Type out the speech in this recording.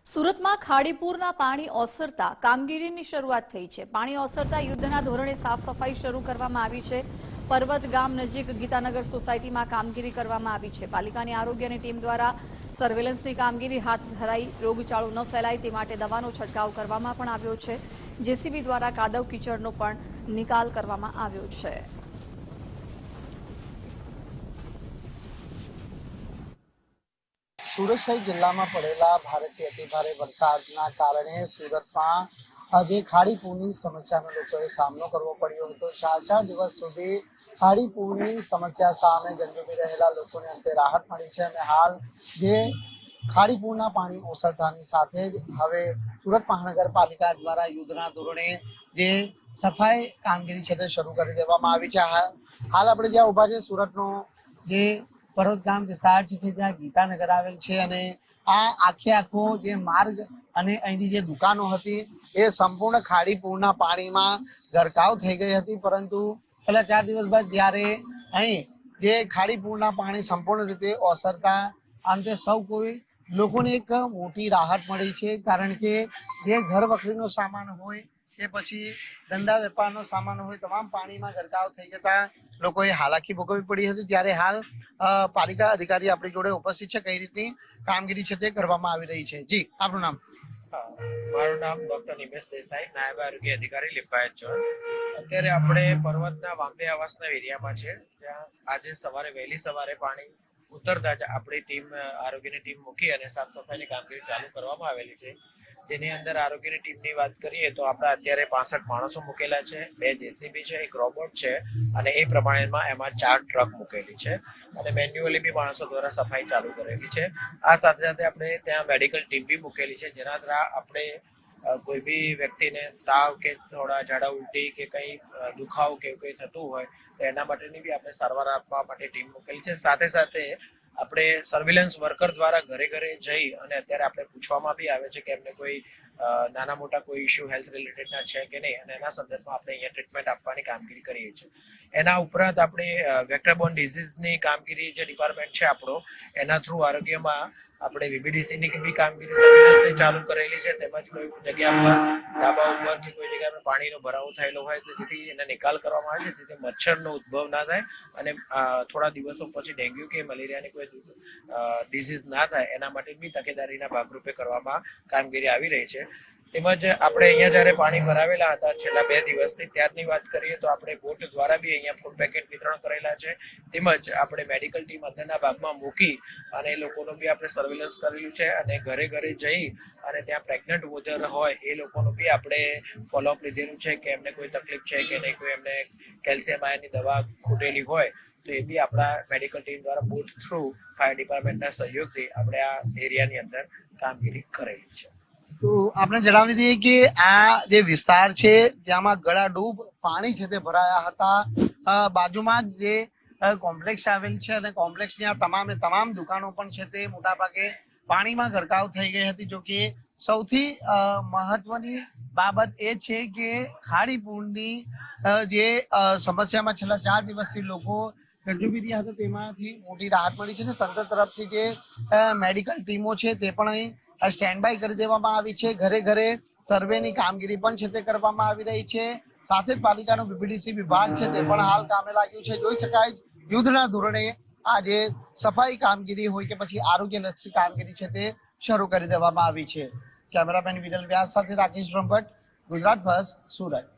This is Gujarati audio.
સુરતમાં ખાડીપુરના પાણી ઓસરતા કામગીરીની શરૂઆત થઈ છે। પાણી ઓસરતા યુદ્ધના ધોરણે સાફ સફાઈ શરૂ કરવામાં આવી છે। પર્વત ગામ નજીક ગીતાનગર સોસાયટીમાં કામગીરી કરવામાં આવી છે। પાલિકાની આરોગ્યની ટીમ દ્વારા સર્વેલન્સની કામગીરી હાથ ધરાઈ રોગચાળો ન ફેલાય તે માટે દવાનો છંટકાવ કરવામાં પણ આવ્યો છે। જેસીબી દ્વારા કાદવ કીચડનો પણ નિકાલ કરવામાં આવ્યો છે। સુરત સહિત જિલ્લામાં પડેલા ભારેથી અતિભારે વરસાદના કારણે સુરતમાં આજે ખાડીપુરની સમસ્યાનો લોકોએ સામનો કરવો પડ્યો હતો। 4 દિવસ સુધી ખાડીપુરની સમસ્યા સામે ગંજોમી રહેલા લોકોને અંતે રાહત મળી છે અને હાલ જે ખાડીપુરના પાણી ઓસરતાની સાથે જ હવે સુરત મહાનગરપાલિકા દ્વારા યુદ્ધના ધોરણે જે સફાઈ કામગીરી છે તે શરૂ કરી દેવામાં આવી છે। હાલ આપણે જ્યાં ઊભા છે સુરતનો જે પર્વત ગામ વિસ્તાર છે કે જ્યાં ગીતાનગર આવેલ છે અને આ આખો જે માર્ગ અને અહીંની જે દુકાનો હતી એ સંપૂર્ણ ખાડીપુરના પાણીમાં ગરકાવ થઈ ગઈ હતી। પરંતુ છેલ્લા 4 દિવસ બાદ જ્યારે અહીં જે ખાડીપુરના પાણી સંપૂર્ણ રીતે ઓસરતા અંતે સૌ કોઈ લોકોને એક મોટી રાહત મળી છે। કારણ કે જે ઘર વખરીનો સામાન હોય કે પછી ધંધા વેપારનો સામાન હોય તમામ પાણીમાં ગરકાવ થઈ જતા લોકોએ હાલાકી ભોગવવી પડી હતી। ત્યારે હાલ પાલિકા અધિકારી આપણી જોડે ઉપસ્થિત છે, કઈ રીતની કામગીરી છે તે કરવામાં આવી રહી છે। જી, આપનું નામ? મારું નામ ડોક્ટર નિમેશ દેસાઈ, નાયબ આરોગ્ય અધિકારી લિંબાયત ઝોન। અત્યારે આપણે પર્વતના વાંબે આવાસના એરિયામાં છે, ત્યાં આજે વહેલી સવારે પાણી ઉતરતા જ આપણી ટીમ આરોગ્યની ટીમ મૂકી અને સાફ સફાઈની કામગીરી ચાલુ કરવામાં આવેલી છે। જેની અંદર આરોગ્યની ટીમની વાત કરીએ તો આપણે અત્યારે 65 માણસો મૂકેલા છે, 2 જેસીબી છે, 1 રોબોટ છે અને એ પ્રમાણેમાં એમાં 4 ટ્રક મૂકેલી છે અને મેન્યુઅલી બી માણસો દ્વારા સફાઈ ચાલુ કરેલી છે। આ સાથે સાથે આપણે ત્યાં મેડિકલ ટીમ બી મૂકેલી છે, જેના દ્વારા આપણે કોઈ બી વ્યક્તિને તાવ કે થોડા ઝાડા ઉલટી કે કંઈ દુખાવો કે કંઈ થતું હોય તો એના માટેની બી આપણે સારવાર આપવા માટે ટીમ મૂકેલી છે। સાથે સાથે આપણે સર્વેલન્સ વર્કર દ્વારા ઘરે ઘરે જઈ અને અત્યારે આપણે પૂછવામાં બી આવે છે કે એમને કોઈ નાના મોટા કોઈ ઇસ્યુ હેલ્થ રિલેટેડના છે કે નહીં, અને એના સંદર્ભમાં આપણે અહીંયા ટ્રીટમેન્ટ આપવાની કામગીરી કરીએ છીએ। એના ઉપરાંત આપણે વેક્ટરબોર્ન ડિઝીઝની કામગીરી જે ડિપાર્ટમેન્ટ છે આપણો, એના થ્રુ આરોગ્યમાં આપણે વીબીડીસીની બી કામગીરી સર્વેલન્સની ચાલુ કરેલી છે। તેમજ કોઈ જગ્યા પર ધાબા ઉપર કે કોઈ જગ્યા પર પાણીનો ભરાવો થયેલો હોય તો જેથી એને નિકાલ કરવામાં આવે છે, જેથી મચ્છરનો ઉદ્ભવ ના થાય અને થોડા દિવસો પછી ડેન્ગ્યુ કે મલેરિયાની કોઈ ડિઝીઝ ના થાય એના માટે બી તકેદારીના ભાગરૂપે કરવામાં કામગીરી આવી રહી છે। તેમજ આપણે અહીંયા જ્યારે પાણી ભરાવેલા હતા છેલ્લા 2 દિવસથી ત્યારની વાત કરીએ તો આપણે બોટ દ્વારા બી અહીંયા ફૂડ પેકેટ વિતરણ કરેલા છે। તેમજ આપણે મેડિકલ ટીમ અંદરના ભાગમાં મૂકી અને એ લોકોનું બી આપણે સર્વેલન્સ કરેલું છે અને ઘરે ઘરે જઈ અને ત્યાં પ્રેગ્નન્ટ વોધર હોય એ લોકોનું બી આપણે ફોલોઅપ લીધેલું છે કે એમને કોઈ તકલીફ છે કે નહીં, કોઈ એમને કેલ્શિયમ આયનની દવા ખૂટેલી હોય તો એ બી આપણા મેડિકલ ટીમ દ્વારા બોટ થ્રુ ફાયર ડિપાર્ટમેન્ટના સહયોગથી આપણે આ એરિયાની અંદર કામગીરી કરેલી છે। તો આપણે જણાવી દઈએ કે આ જે વિસ્તાર છે ત્યાંમાં ગળાડૂબ પાણી છે તે ભરાયા હતા। બાજુમાં જ જે કોમ્પ્લેક્સ આવેલ છે અને કોમ્પ્લેક્સની આ તમામ દુકાનો પણ છે તે મોટાભાગે પાણીમાં ગરકાવ થઈ ગઈ હતી। જો કે સૌથી મહત્વની બાબત એ છે કે ખાડીપુરની જે સમસ્યામાં છેલ્લા 4 દિવસથી લોકો ગંજોમી રહ્યા હતા તેમાંથી મોટી રાહત મળી છે। તંત્ર તરફથી જે મેડિકલ ટીમો છે તે પણ અહીં સ્ટેન્ડ બાય કરી દેવામાં આવી છે। ઘરે ઘરે સર્વેની કામગીરી પણ છે તે કરવામાં આવી રહી છે। સાથે જ પાલિકાનો વીબીડીસી વિભાગ છે તે પણ હાલ કામે લાગ્યું છે। જોઈ શકાય યુદ્ધના ધોરણે આ જે સફાઈ કામગીરી હોય કે પછી આરોગ્યલક્ષી કામગીરી છે તે શરૂ કરી દેવામાં આવી છે। કેમેરામેન વિરલ વ્યાસ સાથે રાકેશ બ્રહ્મભટ્ટ, ગુજરાત ફર્સ્ટ, સુરત।